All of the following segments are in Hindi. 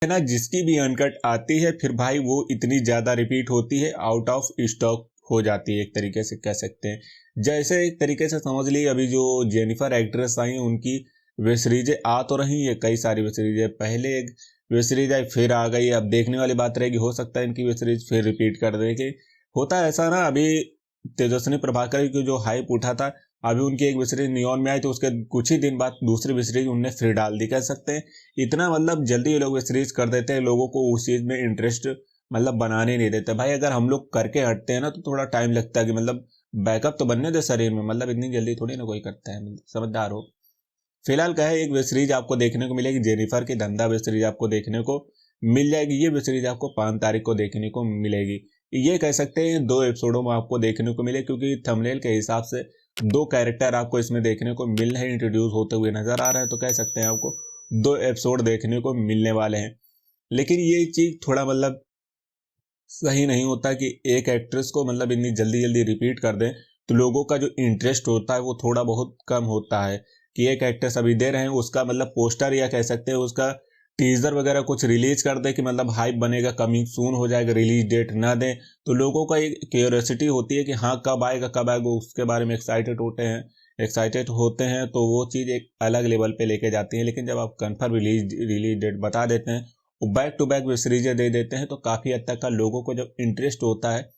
है ना, जिसकी भी अनकट आती है फिर भाई वो इतनी ज़्यादा रिपीट होती है, आउट ऑफ स्टॉक हो जाती है, एक तरीके से कह सकते हैं। जैसे एक तरीके से समझ ली अभी जो जेनिफर एक्ट्रेस आई हैं उनकी वेब सीरीजें आ तो रही है, कई सारी वेब सीरीजें, पहले एक वेब सीरीज आई फिर आ गई, अब देखने वाली बात रहेगी, हो सकता है इनकी वेब सीरीज फिर रिपीट कर देंगे। होता है ऐसा ना, अभी तेजस्विनी प्रभाकर की जो हाइप उठा था, अभी उनकी एक वेब सीरीज नियॉन में आई तो उसके कुछ ही दिन बाद दूसरी वेब सीरीज उनने फिर डाल दी। कह सकते हैं इतना मतलब जल्दी ये लोग वेब सीरीज कर देते हैं, लोगों को उस चीज में इंटरेस्ट मतलब बनाने नहीं देते। भाई अगर हम लोग करके हटते हैं ना तो थोड़ा टाइम लगता है कि मतलब बैकअप तो बनने दे शरीर में, मतलब इतनी जल्दी थोड़ी ना कोई करता है, मतलब समझदार हो। फिलहाल क्या है, एक वेब सीरीज आपको देखने को मिलेगी, जेनिफर की धंधा वेब सीरीज आपको देखने को मिल जाएगी। ये वेब सीरीज आपको 5 तारीख को देखने को मिलेगी। ये कह सकते हैं 2 एपिसोडों में आपको देखने को मिले, क्योंकि थंबनेल के हिसाब से 2 कैरेक्टर आपको इसमें देखने को मिल रहे हैं, इंट्रोड्यूस होते हुए नजर आ रहे हैं, तो कह सकते हैं आपको 2 एपिसोड देखने को मिलने वाले हैं। लेकिन ये चीज थोड़ा मतलब सही नहीं होता कि एक एक्ट्रेस को मतलब इतनी जल्दी जल्दी रिपीट कर दें, तो लोगों का जो इंटरेस्ट होता है वो थोड़ा बहुत कम होता है। कि एक एक्ट्रेस अभी दे रहे हैं, उसका मतलब पोस्टर या कह सकते हैं उसका टीजर वगैरह कुछ रिलीज कर दे कि मतलब हाइप बनेगा, कमिंग सून हो जाएगा, रिलीज डेट ना दें तो लोगों का एक क्यूरियोसिटी होती है कि हाँ कब आएगा कब आएगा, उसके बारे में एक्साइटेड होते हैं तो वो चीज़ एक अलग लेवल पे लेके जाती है। लेकिन जब आप कन्फर्म रिलीज डेट बता देते हैं, वो बैक टू बैक वेब सीरीजें दे देते हैं, तो काफ़ी हद तक का लोगों को जब इंटरेस्ट होता है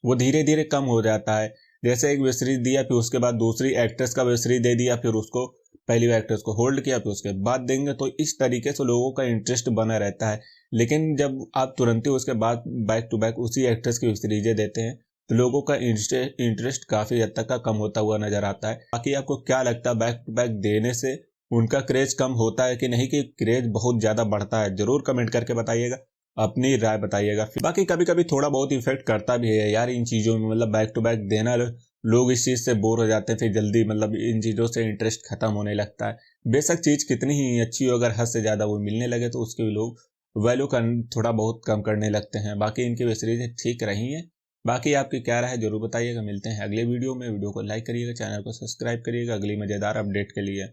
वो धीरे धीरे कम हो जाता है। जैसे एक वेब सीरीज दिया, फिर उसके बाद दूसरी एक्ट्रेस का वेब सीरीज दे दिया, फिर उसको पहली एक्ट्रेस को होल्ड किया, फिर उसके बाद देंगे, तो इस तरीके से लोगों का इंटरेस्ट बना रहता है। लेकिन जब आप तुरंत ही उसके बाद बैक टू बैक उसी एक्ट्रेस की वेब सीरीजें देते हैं तो लोगों का इंटरेस्ट काफ़ी हद तक का कम होता हुआ नजर आता है। बाकी आपको क्या लगता है, बैक टू बैक देने से उनका क्रेज कम होता है कि नहीं, कि क्रेज बहुत ज़्यादा बढ़ता है? जरूर कमेंट करके बताइएगा, अपनी राय बताइएगा। बाकी कभी कभी थोड़ा बहुत इफेक्ट करता भी है यार इन चीज़ों में, मतलब बैक टू बैक देना, लोग इस चीज़ से बोर हो जाते हैं, फिर जल्दी मतलब इन चीज़ों से इंटरेस्ट खत्म होने लगता है। बेशक चीज़ कितनी ही अच्छी हो, अगर हद से ज़्यादा वो मिलने लगे तो उसके भी लोग वैल्यू थोड़ा बहुत कम करने लगते हैं। बाकी इनकी वेब सीरीज ठीक रही हैं। बाकी आपकी क्या राय है जरूर बताइएगा। मिलते हैं अगले वीडियो में। वीडियो को लाइक करिएगा, चैनल को सब्सक्राइब करिएगा अगली मज़ेदार अपडेट के लिए।